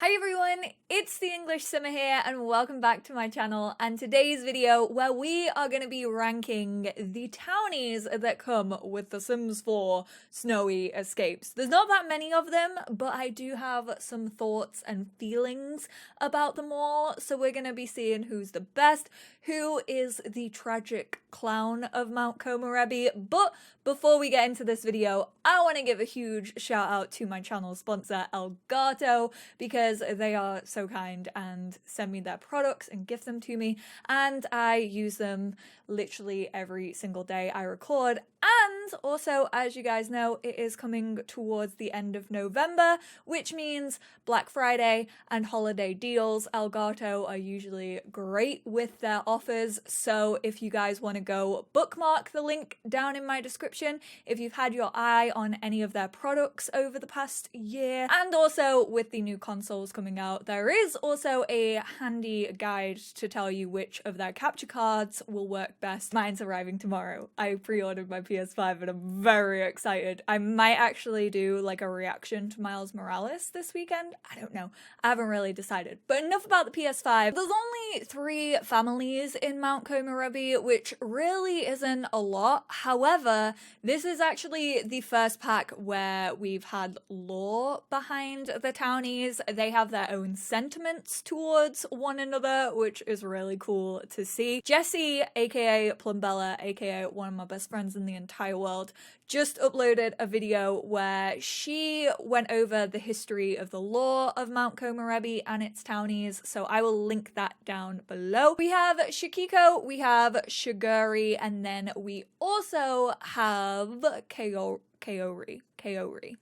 Hi everyone, it's the English Simmer here and welcome back to my channel and today's video where we are going to be ranking the townies that come with The Sims 4 Snowy Escapes. There's not that many of them, but I do have some thoughts and feelings about them all, so we're going to be seeing who's the best, who is the tragic clown of Mount Komorebi. But before we get into this video, I want to give a huge shout out to my channel sponsor Elgato, because they are so kind and send me their products and gift them to me, and I use them literally every single day I record. And also, as you guys know, it is coming towards the end of November, which means Black Friday and holiday deals. Elgato are usually great with their offers, so if you guys want to go, bookmark the link down in my description if you've had your eye on any of their products over the past year. And also, with the new consoles coming out, there is also a handy guide to tell you which of their capture cards will work best. Mine's arriving tomorrow. I pre-ordered my PS5 and I'm very excited. I might actually do like a reaction to Miles Morales this weekend. I don't know. I haven't really decided. But enough about the PS5. There's only 3 families in Mount Komorebi, which really isn't a lot. However, this is actually the first pack where we've had lore behind the townies. They have their own sentiments towards one another, which is really cool to see. Jessie, aka Plumbella, aka one of my best friends in the entire world, just uploaded a video where she went over the history of the lore of Mount Komorebi and its townies, so I will link that down below. We have Shikiko, we have Shiguri, and then we also have Kaori.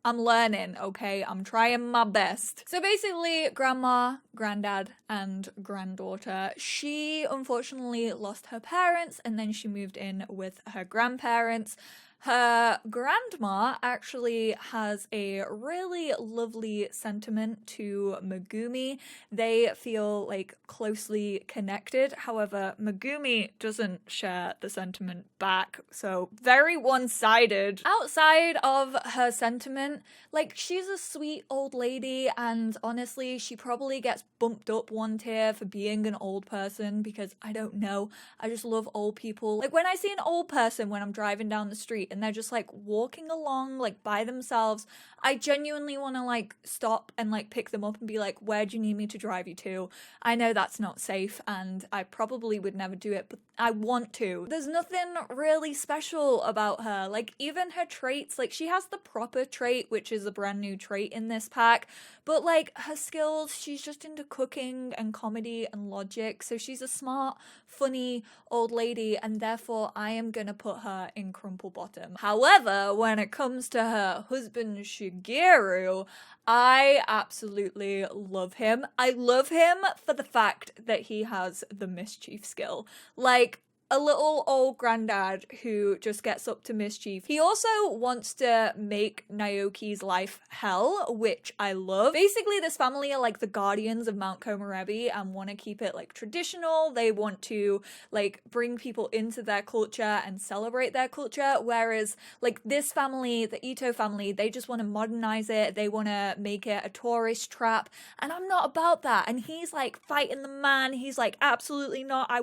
I'm learning, okay? I'm trying my best. So basically, grandma, granddad, and granddaughter. She unfortunately lost her parents and then she moved in with her grandparents. Her grandma actually has a really lovely sentiment to Magumi. They feel like closely connected. However, Magumi doesn't share the sentiment back, so very one-sided. Outside of her sentiment, like, she's a sweet old lady, and honestly, she probably gets bumped up one tier for being an old person, because I don't know, I just love old people. Like, when I see an old person when I'm driving down the street and they're just like walking along like by themselves, I genuinely want to like stop and like pick them up and be like, where do you need me to drive you to? I know that's not safe and I probably would never do it, but I want to. There's nothing really special about her. Like, even her traits, like, she has the proper trait, which is a brand new trait in this pack, but like her skills, she's just into cooking and comedy and logic, so she's a smart, funny old lady, and therefore I am gonna put her in Crumple Bottom. However, when it comes to her husband Shigeru, I absolutely love him. I love him for the fact that he has the mischief skill. Like, a little old granddad who just gets up to mischief. He also wants to make Naoki's life hell, which I love. Basically, this family are like the guardians of Mount Komorebi and want to keep it like traditional. They want to like bring people into their culture and celebrate their culture, whereas like this family, the Ito family, they just want to modernize it. They want to make it a tourist trap, and I'm not about that. And he's like fighting the man. He's like, absolutely not. I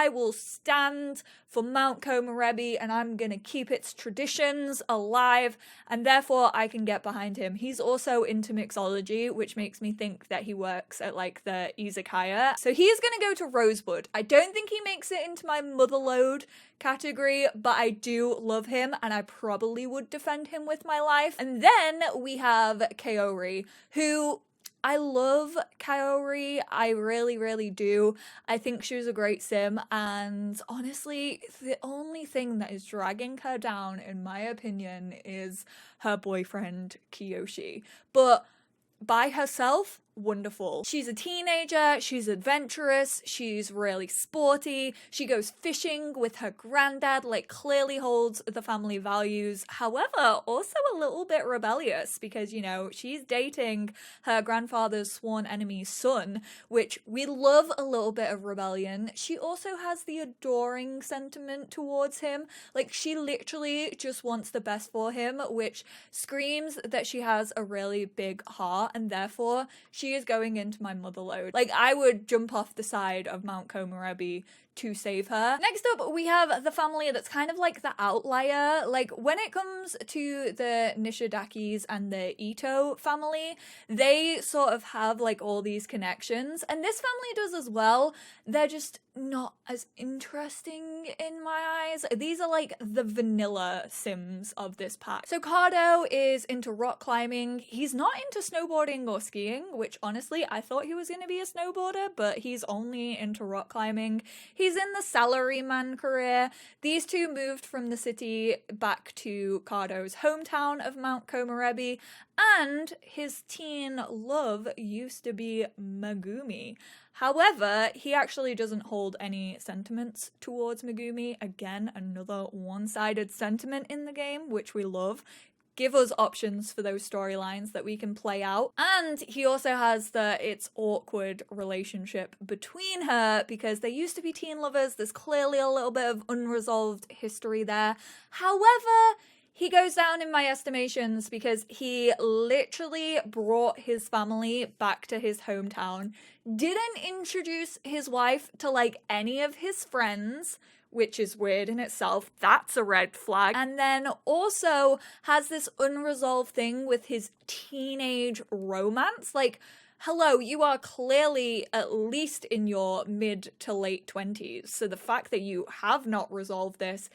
will stand for Mount Komorebi and I'm gonna keep its traditions alive, and therefore I can get behind him. He's also into mixology, which makes me think that he works at like the izakaya. So he's gonna go to Rosebud. I don't think he makes it into my motherlode category, but I do love him and I probably would defend him with my life. And then we have Kaori, who I love Kaori, I really, really do. I think she was a great sim, and honestly, the only thing that is dragging her down, in my opinion, is her boyfriend, Kiyoshi. But by herself, wonderful. She's a teenager, she's adventurous, she's really sporty, she goes fishing with her granddad, like clearly holds the family values, however, also a little bit rebellious because, you know, she's dating her grandfather's sworn enemy's son, which we love a little bit of rebellion. She also has the adoring sentiment towards him, like she literally just wants the best for him, which screams that she has a really big heart, and therefore she is going into my motherlode. Like, I would jump off the side of Mount Komorebi to save her. Next up, we have the family that's kind of like the outlier. Like, when it comes to the Nishidakis and the Ito family, they sort of have like all these connections, and this family does as well. They're just not as interesting in my eyes. These are like the vanilla Sims of this pack. So Kado is into rock climbing. He's not into snowboarding or skiing, which honestly I thought he was going to be a snowboarder, but he's only into rock climbing. He's in the salaryman career. These two moved from the city back to Kado's hometown of Mount Komorebi, and his teen love used to be Magumi. However, he actually doesn't hold any sentiments towards Magumi. Again, another one-sided sentiment in the game, which we love. Give us options for those storylines that we can play out. And he also has it's awkward relationship between her because they used to be teen lovers. There's clearly a little bit of unresolved history there. However, he goes down in my estimations because he literally brought his family back to his hometown, didn't introduce his wife to like any of his friends, which is weird in itself. That's a red flag. And then also has this unresolved thing with his teenage romance. Like, hello, you are clearly at least in your mid to late 20s. So the fact that you have not resolved this,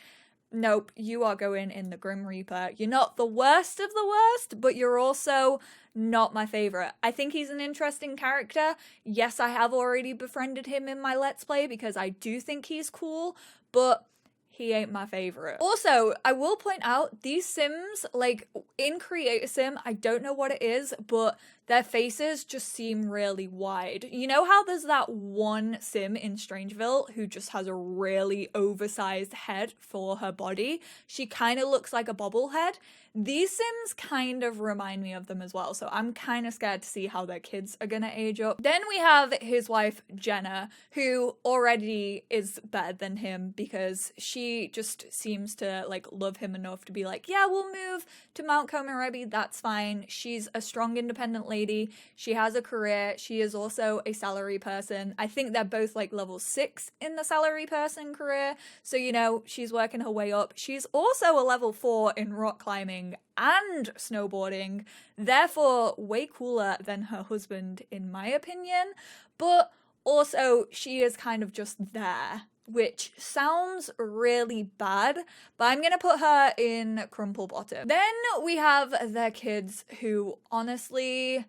nope, you are going in the Grim Reaper. You're not the worst of the worst, but you're also not my favorite. I think he's an interesting character. Yes, I have already befriended him in my Let's Play because I do think he's cool, but he ain't my favorite. Also, I will point out, these Sims, like, in Create a Sim, I don't know what it is, but their faces just seem really wide. You know how there's that one Sim in Strangeville who just has a really oversized head for her body? She kind of looks like a bobblehead. These Sims kind of remind me of them as well, so I'm kind of scared to see how their kids are gonna age up. Then we have his wife, Jenna, who already is better than him because she just seems to, like, love him enough to be like, yeah, we'll move to Mount Komorebi, that's fine. She's a strong, independent lady. She has a career. She is also a salary person. I think they're both, like, level 6 in the salary person career, so, you know, she's working her way up. She's also a level 4 in rock climbing and snowboarding, therefore way cooler than her husband in my opinion, but also she is kind of just there, which sounds really bad, but I'm gonna put her in crumple bottom. Then we have their kids who honestly,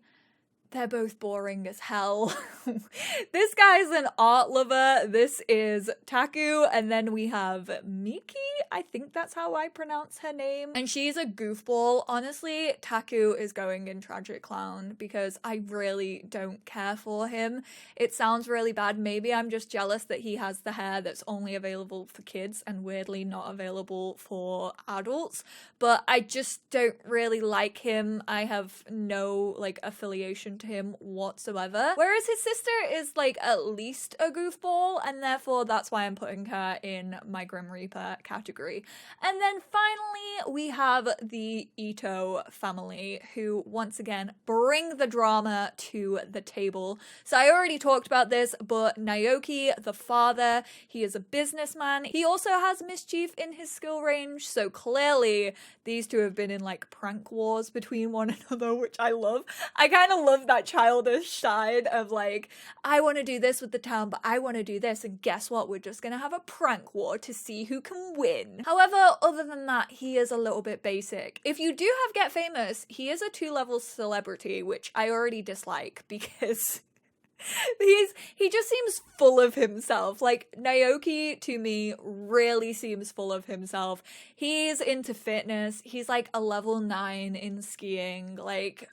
they're both boring as hell. This guy's an art lover. This is Taku. And then we have Miki. I think that's how I pronounce her name. And she's a goofball. Honestly, Taku is going in Tragic Clown because I really don't care for him. It sounds really bad. Maybe I'm just jealous that he has the hair that's only available for kids and weirdly not available for adults. But I just don't really like him. I have no, like, affiliation to him whatsoever. Whereas his sister is, like, at least a goofball, and therefore that's why I'm putting her in my Grim Reaper category. And then finally, we have the Ito family, who once again bring the drama to the table. So I already talked about this, but Naoki, the father, he is a businessman. He also has mischief in his skill range, so clearly these two have been in, like, prank wars between one another, which I love. I kind of love that childish side of, like, I want to do this with the town, but I want to do this, and guess what? We're just gonna have a prank war to see who can win. However, other than that, he is a little bit basic. If you do have Get Famous, he is a 2-level celebrity, which I already dislike because He just seems full of himself. Like, Naoki, to me, really seems full of himself. He's into fitness. He's like a level 9 in skiing. Like,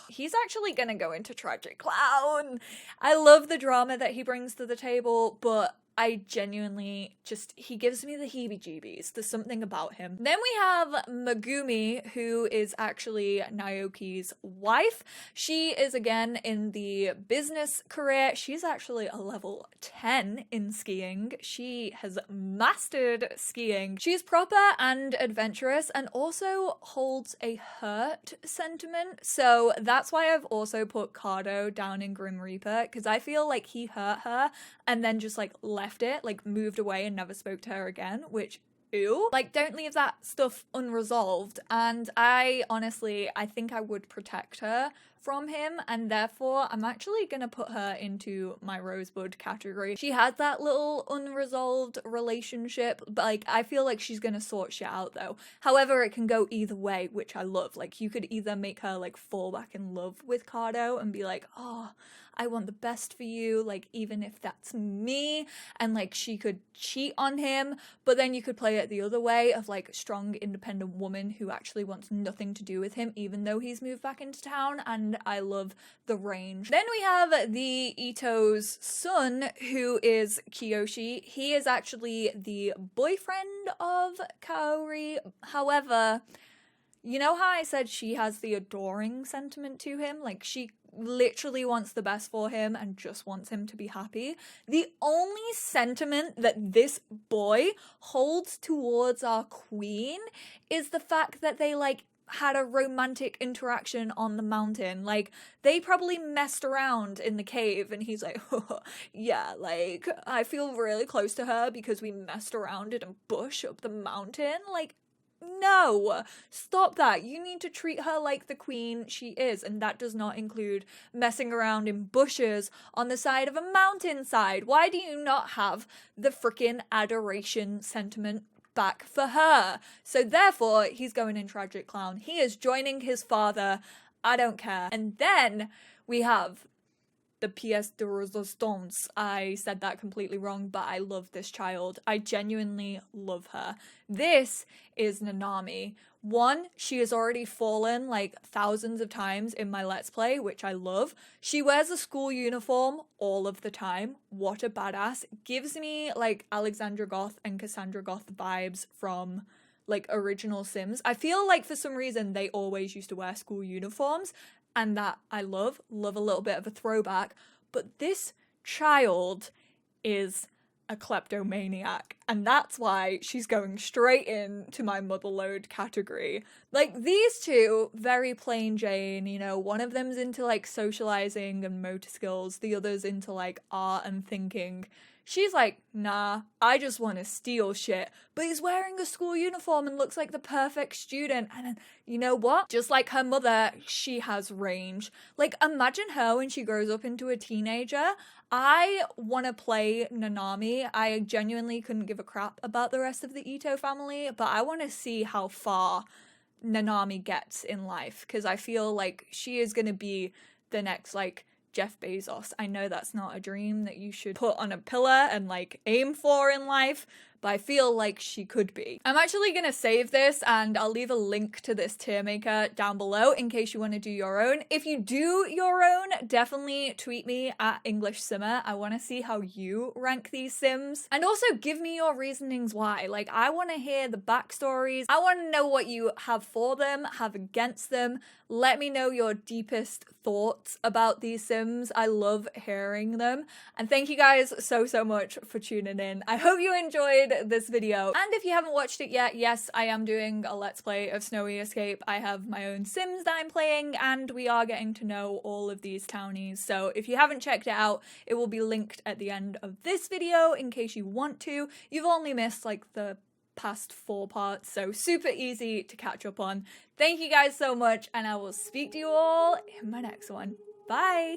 he's actually gonna go into tragic clown. I love the drama that he brings to the table, but I genuinely he gives me the heebie-jeebies. There's something about him. Then we have Magumi, who is actually Naoki's wife. She is, again, in the business career. She's actually a level 10 in skiing. She has mastered skiing. She's proper and adventurous and also holds a hurt sentiment. So that's why I've also put Cardo down in Grim Reaper, because I feel like he hurt her and then just like left it, like moved away and never spoke to her again, which, ew. Like, don't leave that stuff unresolved. And I think I would protect her from him, and therefore I'm actually gonna put her into my Rosebud category. She has that little unresolved relationship, but like, I feel like she's gonna sort shit out though. However, it can go either way, which I love. Like, you could either make her like fall back in love with Cardo and be like, oh, I want the best for you, like, even if that's me, and like she could cheat on him, but then you could play it the other way of like strong independent woman who actually wants nothing to do with him even though he's moved back into town, and I love the range. Then we have the Ito's son, who is Kiyoshi. He is actually the boyfriend of Kaori. However, you know how I said she has the adoring sentiment to him? Like, she literally wants the best for him and just wants him to be happy. The only sentiment that this boy holds towards our queen is the fact that they, like, had a romantic interaction on the mountain. Like, they probably messed around in the cave and he's like, oh, yeah, like, I feel really close to her because we messed around in a bush up the mountain. Like, no, stop that. You need to treat her like the queen she is, and that does not include messing around in bushes on the side of a mountainside. Why do you not have the freaking adoration sentiment back for her? So therefore, he's going in tragic clown. He is joining his father. I don't care. And then we have the pièce de résistance. I said that completely wrong, but I love this child. I genuinely love her. This is Nanami. One, she has already fallen like thousands of times in my Let's Play, which I love. She wears a school uniform all of the time. What a badass. Gives me like Alexandra Goth and Cassandra Goth vibes from like original Sims. I feel like for some reason they always used to wear school uniforms, and that I love a little bit of a throwback, but this child is a kleptomaniac, and that's why she's going straight into my motherload category. Like, these two, very plain Jane, you know, one of them's into like socializing and motor skills, the other's into like art and thinking. She's like, nah, I just want to steal shit. But he's wearing a school uniform and looks like the perfect student. And you know what? Just like her mother, she has range. Like, imagine her when she grows up into a teenager. I want to play Nanami. I genuinely couldn't give a crap about the rest of the Ito family, but I want to see how far Nanami gets in life, because I feel like she is going to be the next, like, Jeff Bezos. I know that's not a dream that you should put on a pillar and like aim for in life, but I feel like she could be. I'm actually gonna save this and I'll leave a link to this tier maker down below in case you want to do your own. If you do your own, definitely tweet me at EnglishSimmer. I want to see how you rank these Sims, and also give me your reasonings why. Like, I want to hear the backstories. I want to know what you have for them, have against them. Let me know your deepest thoughts about these Sims. I love hearing them. And thank you guys so much for tuning in. I hope you enjoyed this video. And if you haven't watched it yet, yes, I am doing a Let's Play of Snowy Escape. I have my own Sims that I'm playing, and we are getting to know all of these townies. So if you haven't checked it out, it will be linked at the end of this video in case you want to. You've only missed like the past 4 parts, so super easy to catch up on. Thank you guys so much, and I will speak to you all in my next one. Bye!